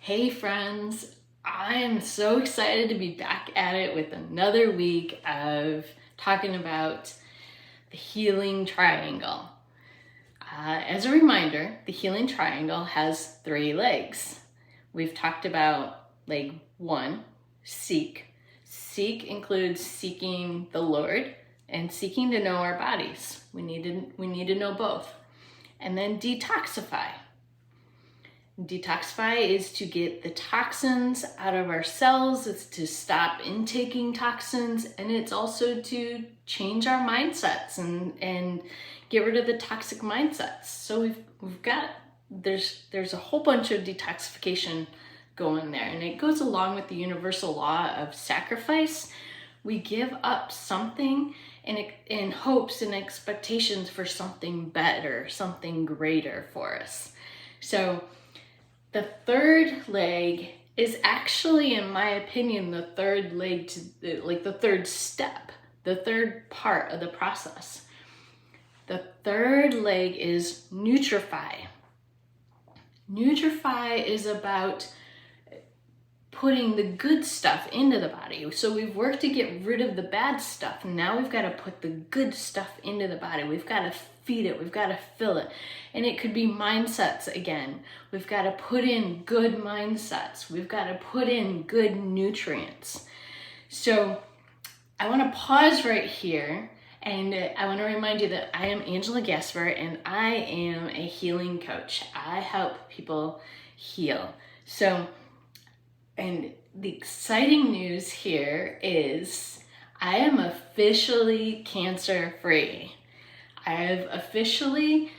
Hey friends, I am so excited to be back at it with another week of talking about the healing triangle. As a reminder, the healing triangle has 3 legs. We've talked about leg 1, seek. Seek includes seeking the Lord and seeking to know our bodies. We need to know both. And then detoxify. Detoxify is to get the toxins out of our cells. It's to stop intaking toxins, and it's also to change our mindsets and get rid of the toxic mindsets. So we've got there's a whole bunch of detoxification going there, and it goes along with the universal law of sacrifice. We give up something in hopes and expectations for something better, something greater for us. So the third leg is actually, in my opinion, the third leg to the third step, the third part of the process. The third leg is Nutrify. Nutrify is about putting the good stuff into the body. So we've worked to get rid of the bad stuff. Now we've got to put the good stuff into the body. We've got to feed it. We've got to fill it. And it could be mindsets again. We've got to put in good mindsets. We've got to put in good nutrients. So I want to pause right here, and I want to remind you that I am Angela Gasper, and I am a healing coach. I help people heal. And the exciting news here is I am officially cancer-free. I have officially,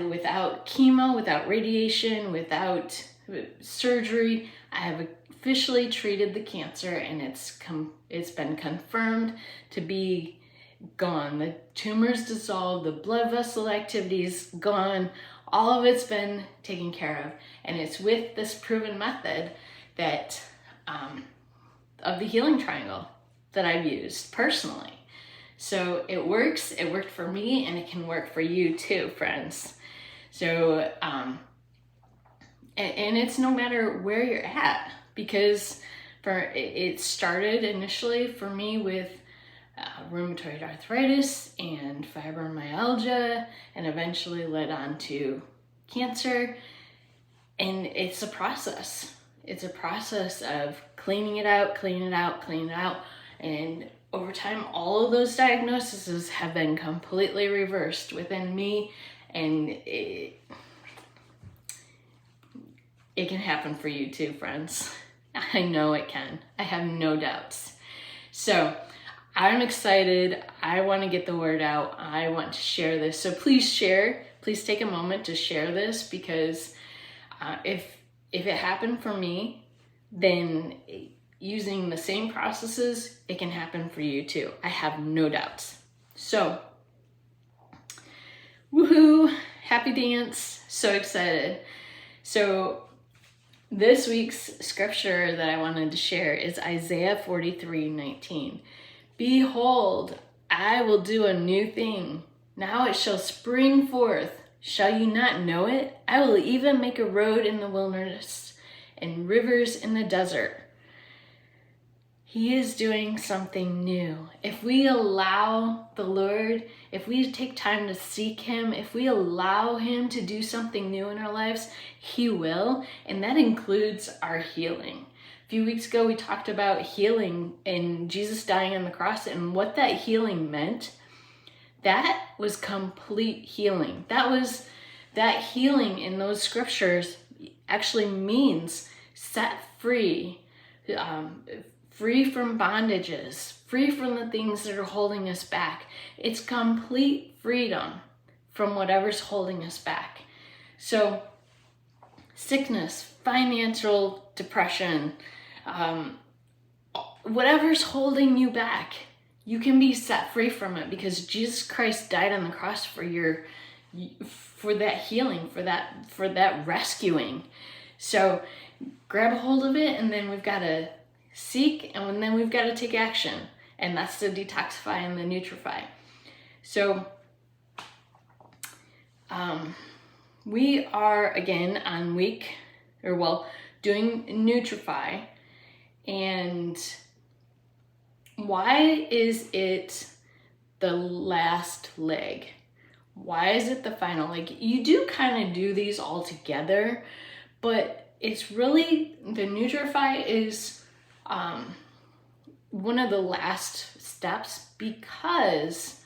without chemo, without radiation, without surgery, I have officially treated the cancer, and it's been confirmed to be gone. The tumor's dissolved, the blood vessel activity is gone, all of it's been taken care of, and it's with this proven method that of the healing triangle that I've used personally. So it works, it worked for me, and it can work for you too, friends. So, and it's no matter where you're at, because it started initially for me with rheumatoid arthritis and fibromyalgia, and eventually led on to cancer. And it's a process. It's a process of cleaning it out. And over time, all of those diagnoses have been completely reversed within me, and it can happen for you too, friends. I know it can. I have no doubts. So I'm excited. I want to get the word out. I want to share this. So please share. Please take a moment to share this, because if it happened for me, then using the same processes, it can happen for you too. I have no doubts. So, woohoo, happy dance, so excited. So this week's scripture that I wanted to share is Isaiah 43:19. Behold, I will do a new thing. Now it shall spring forth. Shall you not know it? I will even make a road in the wilderness and rivers in the desert. He is doing something new. If we allow the Lord, if we take time to seek Him, if we allow Him to do something new in our lives, He will, and that includes our healing. A few weeks ago, we talked about healing and Jesus dying on the cross and what that healing meant. That was complete healing. That healing in those scriptures actually means set free, free from bondages, free from the things that are holding us back. It's complete freedom from whatever's holding us back. So sickness, financial depression, whatever's holding you back, you can be set free from it, because Jesus Christ died on the cross for that healing, for that rescuing. So grab a hold of it, and then we've got to seek, and then we've got to take action, and that's the detoxify and the Nutrify. So we are again on doing Nutrify. And why is it the last leg? Why is it the final leg? You do kind of do these all together, but it's really, the Nutrify is one of the last steps, because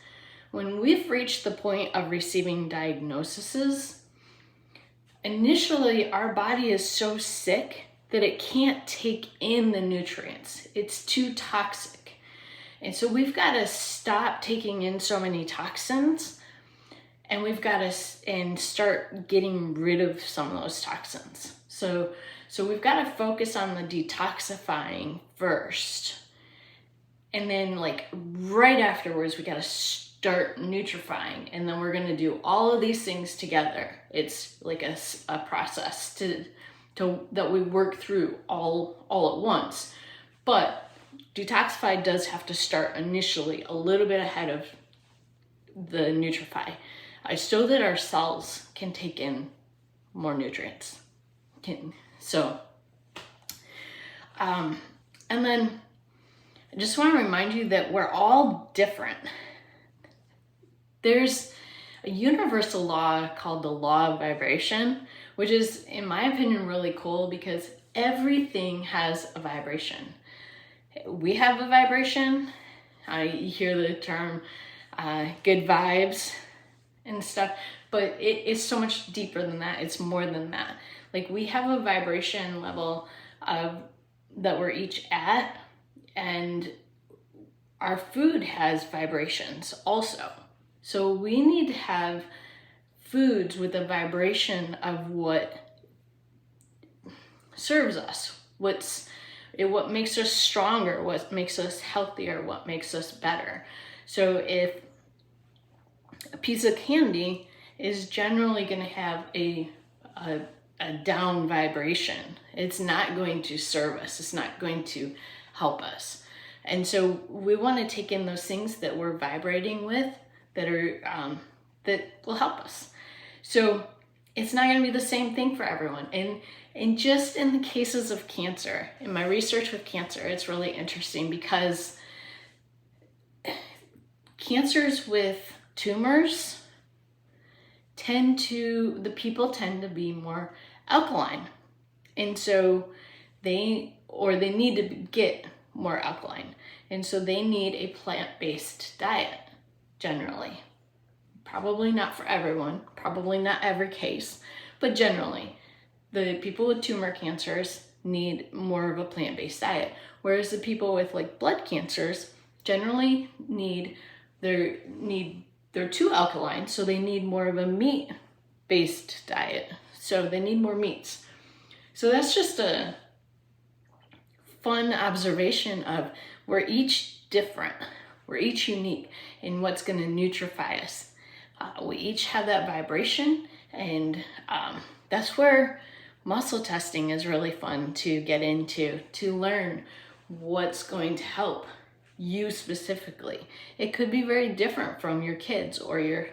when we've reached the point of receiving diagnoses, initially our body is so sick that it can't take in the nutrients. It's too toxic. And so we've got to stop taking in so many toxins, and we've got to start getting rid of some of those toxins. So we've got to focus on the detoxifying first. And then like right afterwards, we got to start nutrifying. And then we're going to do all of these things together. It's like a process that we work through all at once. But Detoxify does have to start initially a little bit ahead of the Nutrify, so that our cells can take in more nutrients. And then I just want to remind you that we're all different. There's a universal law called the law of vibration, which is, in my opinion, really cool because everything has a vibration. We have a vibration. You hear the term good vibes and stuff, but it's so much deeper than that. It's more than that. Like, we have a vibration level that we're each at, and our food has vibrations also. So we need to have foods with a vibration of what serves us, what makes us stronger, what makes us healthier, what makes us better. So if a piece of candy is generally going to have a down vibration, it's not going to serve us, it's not going to help us. And so we want to take in those things that we're vibrating with, that are that will help us. So it's not going to be the same thing for everyone. And just in the cases of cancer, in my research with cancer, it's really interesting because cancers with tumors the people tend to be more alkaline. And so they need to get more alkaline. And so they need a plant-based diet, generally. Probably not for everyone, probably not every case, but generally, the people with tumor cancers need more of a plant-based diet, whereas the people with like blood cancers generally they're too alkaline, so they need more of a meat-based diet. So they need more meats. So that's just a fun observation of we're each different, we're each unique in what's going to nutrify us. We each have that vibration, and that's where muscle testing is really fun to get into, to learn what's going to help you specifically. It could be very different from your kids or your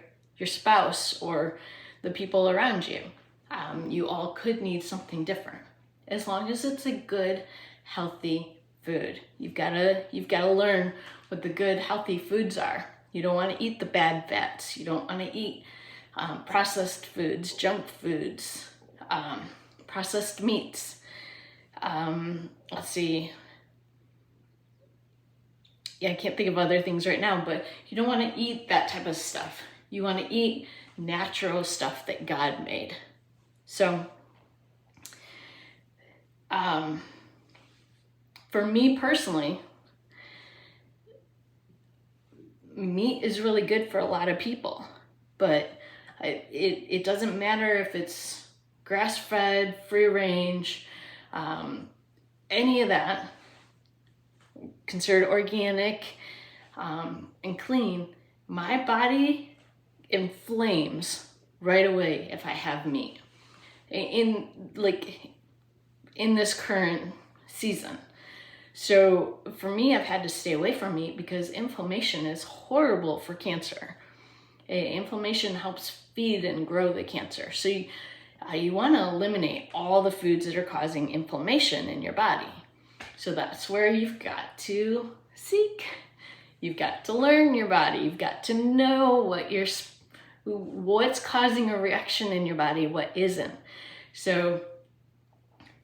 spouse or the people around you. You all could need something different, as long as it's a good, healthy food. You've got to learn what the good, healthy foods are. You don't want to eat the bad fats. You don't want to eat processed foods, junk foods, processed meats. Let's see. Yeah, I can't think of other things right now, but you don't want to eat that type of stuff. You want to eat natural stuff that God made. So, for me personally, meat is really good for a lot of people, but it doesn't matter if it's grass-fed, free-range, any of that, considered organic and clean. My body inflames right away if I have meat in this current season. So for me, I've had to stay away from meat because inflammation is horrible for cancer. Inflammation helps feed and grow the cancer. So You want to eliminate all the foods that are causing inflammation in your body. So that's where you've got to seek. You've got to learn your body. You've got to know what's causing a reaction in your body, what isn't. So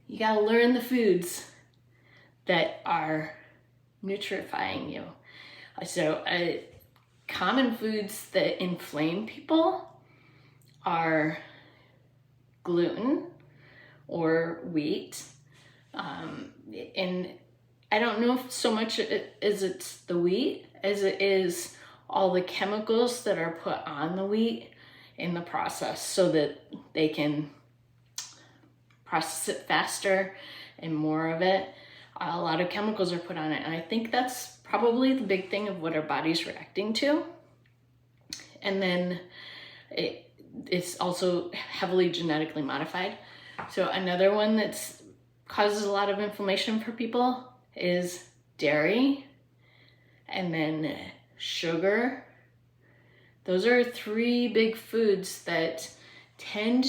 you got to learn the foods that are nutrifying you. So common foods that inflame people are gluten or wheat. And I don't know if so much as it's the wheat as it is all the chemicals that are put on the wheat in the process so that they can process it faster and more of it. A lot of chemicals are put on it, and I think that's probably the big thing of what our body's reacting to. And then it's also heavily genetically modified. So another one that's causes a lot of inflammation for people is dairy, and then sugar. Those are 3 big foods that tend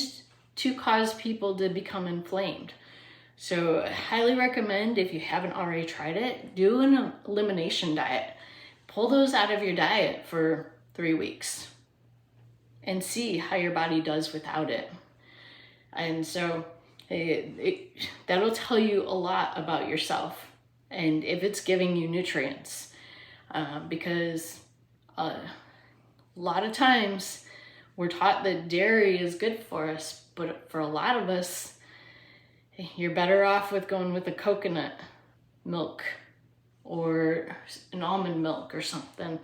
to cause people to become inflamed. So I highly recommend, if you haven't already tried it, do an elimination diet. Pull those out of your diet for 3 weeks and see how your body does without it. And so that'll tell you a lot about yourself and if it's giving you nutrients. Because a lot of times we're taught that dairy is good for us, but for a lot of us, you're better off with going with a coconut milk or an almond milk or something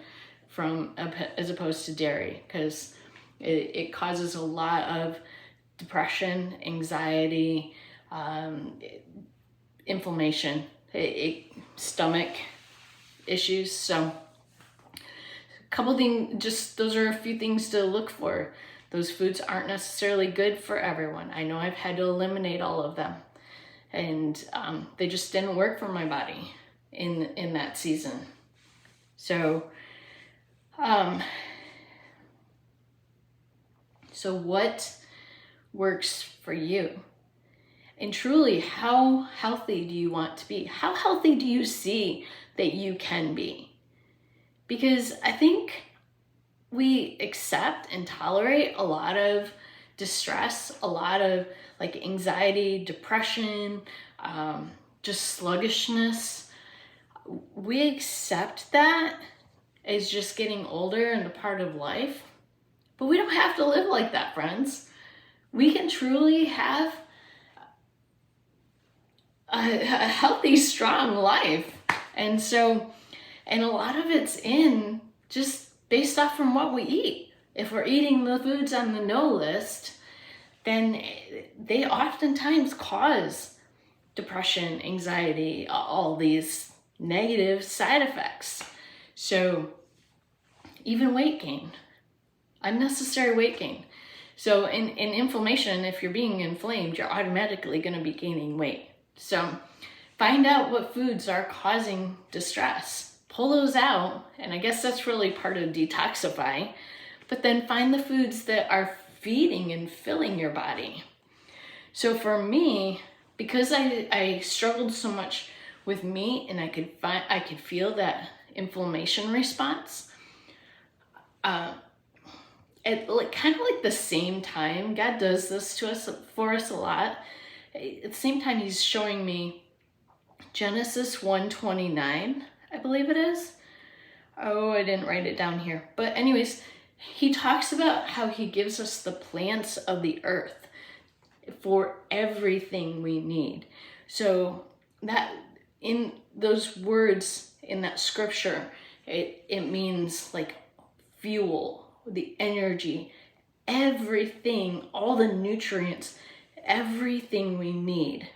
as opposed to dairy, because it causes a lot of depression, anxiety, inflammation, stomach issues. So a couple things, those are a few things to look for. Those foods aren't necessarily good for everyone. I know I've had to eliminate all of them, and they just didn't work for my body in that season. So what works for you? And truly, how healthy do you want to be? How healthy do you see that you can be? Because I think we accept and tolerate a lot of distress, a lot of like anxiety, depression, just sluggishness. We accept that as just getting older and a part of life, but we don't have to live like that, friends. We can truly have a healthy, strong life. And a lot of it's in just based off from what we eat. If we're eating the foods on the no list, then they oftentimes cause depression, anxiety, all these negative side effects. So even weight gain, unnecessary weight gain. So in inflammation, if you're being inflamed, you're automatically going to be gaining weight. So find out what foods are causing distress. Pull those out, and I guess that's really part of Detoxify. But then find the foods that are feeding and filling your body. So for me, because I struggled so much with meat, and I could feel that inflammation response. At kind of like the same time, God does this for us a lot. At the same time, He's showing me Genesis 1:29, I believe it is. Oh, I didn't write it down here. But anyways, He talks about how He gives us the plants of the earth for everything we need. So that in those words in that scripture, it means like fuel, the energy, everything, all the nutrients, everything we need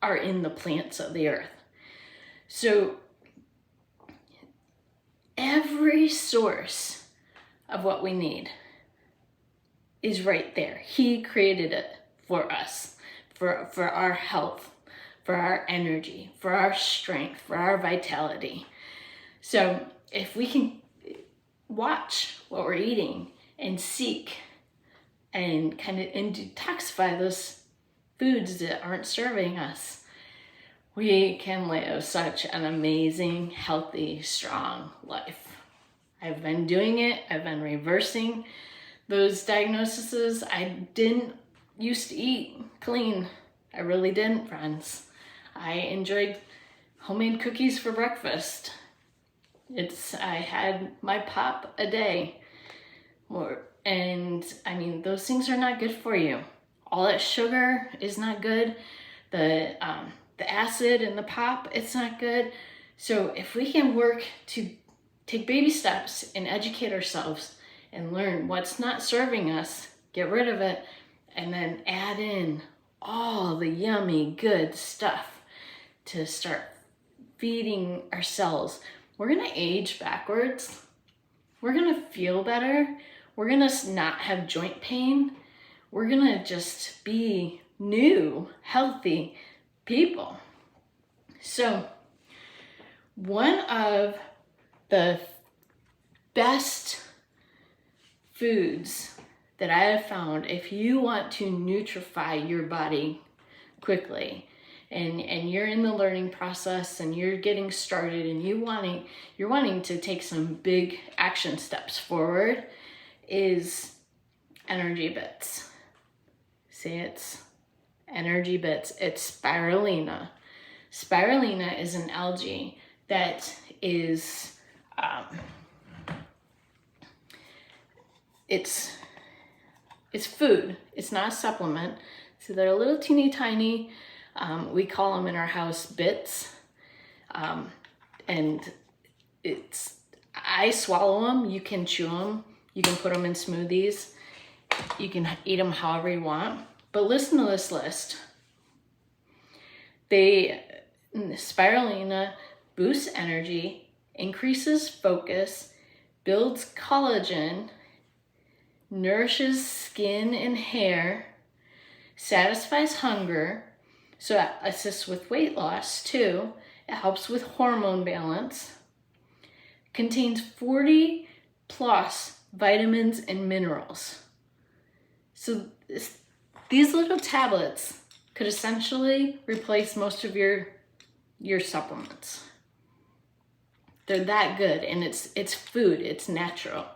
are in the plants of the earth. So every source of what we need is right there. He created it for us, for our health, for our energy, for our strength, for our vitality. So if we can watch what we're eating and seek and detoxify those foods that aren't serving us, we can live such an amazing, healthy, strong life. I've been doing it. I've been reversing those diagnoses. I didn't used to eat clean. I really didn't, friends. I enjoyed homemade cookies for breakfast. I had my pop a day. And I mean, those things are not good for you. All that sugar is not good. The acid in the pop, it's not good. So if we can work to take baby steps and educate ourselves and learn what's not serving us, get rid of it, and then add in all the yummy, good stuff to start feeding ourselves, we're gonna age backwards. We're gonna feel better. We're gonna not have joint pain. We're gonna just be new, healthy people. So, one of the best foods that I have found, if you want to nutrify your body quickly, and you're in the learning process and you're getting started and you're wanting to take some big action steps forward, is energy bits. See, it's energy bits. It's spirulina. Spirulina is an algae that is it's food. It's not a supplement. So they're little teeny tiny. We call them in our house bits. And I swallow them. You can chew them. You can put them in smoothies. You can eat them however you want. But listen to this list. Spirulina boosts energy, increases focus, builds collagen, nourishes skin and hair, satisfies hunger, so it assists with weight loss too. It helps with hormone balance, contains 40 plus vitamins and minerals. So these little tablets could essentially replace most of your supplements. They're that good, and it's food, it's natural.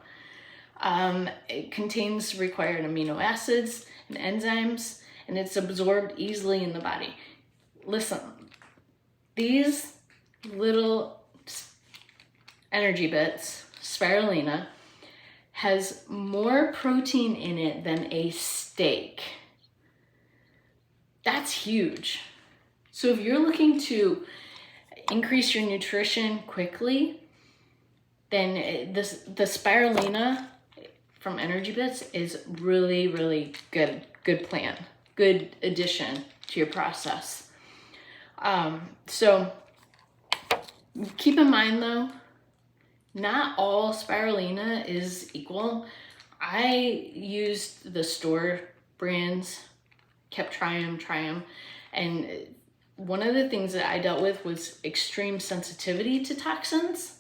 It contains required amino acids and enzymes, and it's absorbed easily in the body. Listen, these little energy bits, spirulina, has more protein in it than a steak. That's huge. So if you're looking to increase your nutrition quickly, then the spirulina from Energy Bits is really, really good plan, good addition to your process. So keep in mind though, not all spirulina is equal. I used the store brands, kept trying them, and one of the things that I dealt with was extreme sensitivity to toxins.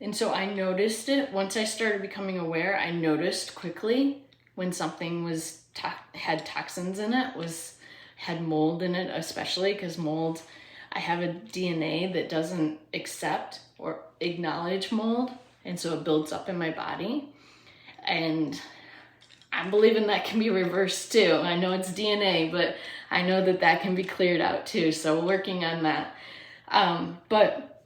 And so I noticed it once I started becoming aware. I noticed quickly when something had toxins in it, had mold in it, especially because mold, I have a DNA that doesn't accept or acknowledge mold, and so it builds up in my body. And I'm believing that can be reversed too. I know it's DNA, but I know that can be cleared out too, so working on that. But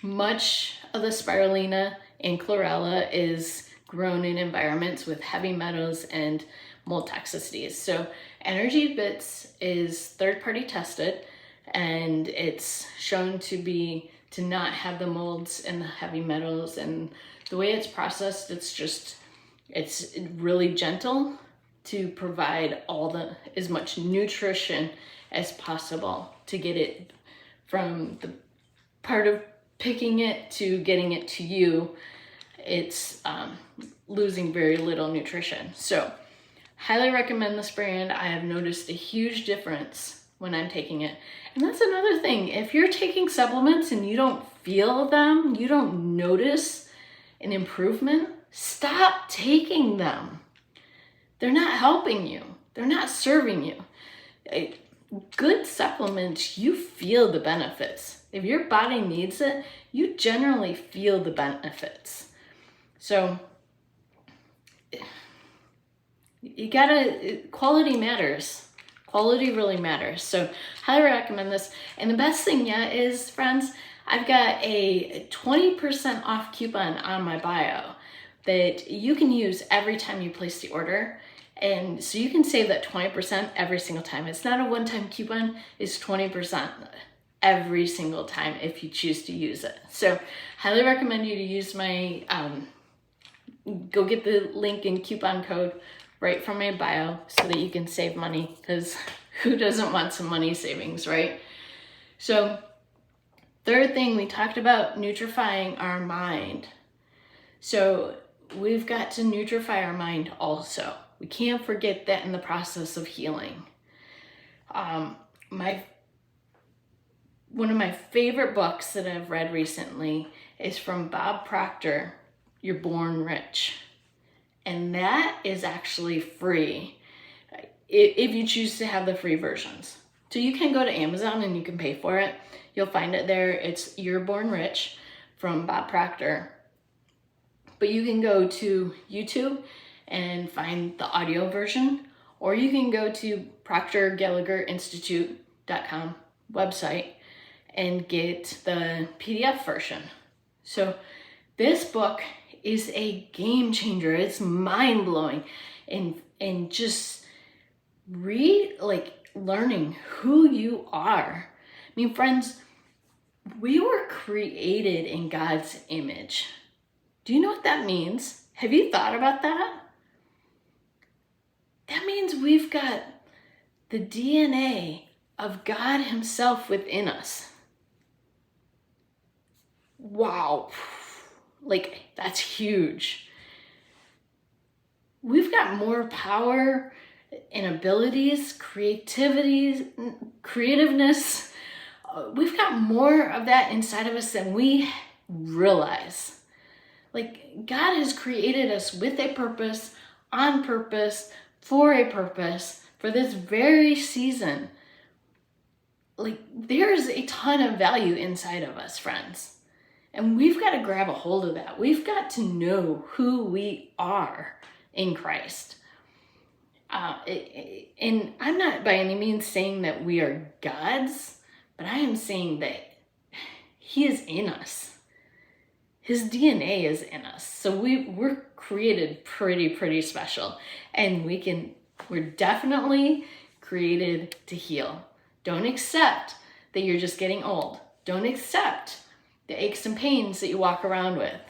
much of the spirulina and chlorella is grown in environments with heavy metals and mold toxicities. So Energy Bits is third-party tested, and it's shown to not have the molds and the heavy metals, and the way it's processed, it's really gentle to provide as much nutrition as possible to get it from the part of picking it to getting it to you. It's losing very little nutrition. So highly recommend this brand. I have noticed a huge difference when I'm taking it. And that's another thing. If you're taking supplements and you don't feel them, you don't notice an improvement, stop taking them. they're not helping you. They're not serving you. Good supplements, you feel the benefits. If your body needs it, you generally feel the benefits. So you gotta, quality matters. Quality really matters. So highly recommend this. And the best thing yet is, friends, I've got a 20% off coupon on my bio that you can use every time you place the order. And so you can save that 20% every single time. It's not a one-time coupon, it's 20% every single time if you choose to use it. So highly recommend you to use my, go get the link and coupon code right from my bio so that you can save money, because who doesn't want some money savings, right? So third thing, we talked about nutrifying our mind. So we've got to nutrify our mind also. We can't forget that in the process of healing. One of my favorite books that I've read recently is from Bob Proctor, You're Born Rich. And that is actually free if you choose to have the free versions. So you can go to Amazon and you can pay for it. You'll find it there. It's You're Born Rich from Bob Proctor. But you can go to YouTube and find the audio version, or you can go to proctorgallagher.institute.com website and get the PDF version. So this book is a game changer. It's mind-blowing, and just learning who you are. I mean, friends, we were created in God's image. Do you know what that means? Have you thought about that? That means we've got the DNA of God Himself within us. Wow. Like, that's huge. We've got more power and abilities, creativeness. We've got more of that inside of us than we realize. Like, God has created us with a purpose, on purpose, for a purpose, for this very season. Like, there's a ton of value inside of us, friends. And we've got to grab a hold of that. We've got to know who we are in Christ. And I'm not by any means saying that we are God's, but I am saying that He is in us. His DNA is in us. So we're created pretty special. And we're definitely created to heal. Don't accept that you're just getting old. Don't accept the aches and pains that you walk around with.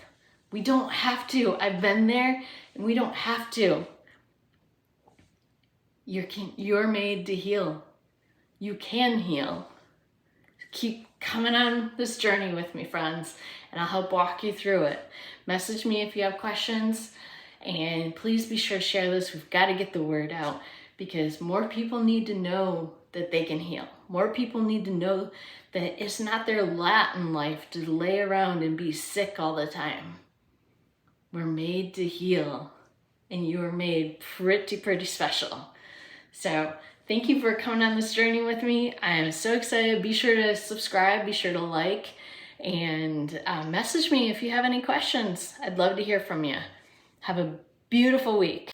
We don't have to. I've been there, and we don't have to. You're made to heal. You can heal. Keep coming on this journey with me, friends, and I'll help walk you through it. Message me if you have questions, and please be sure to share this. We've got to get the word out, because more people need to know that they can heal. More people need to know that it's not their lot in life to lay around and be sick all the time. We're made to heal, and you are made pretty special. So thank you for coming on this journey with me. I am so excited. Be sure to subscribe, be sure to like, and message me if you have any questions. I'd love to hear from you. Have a beautiful week.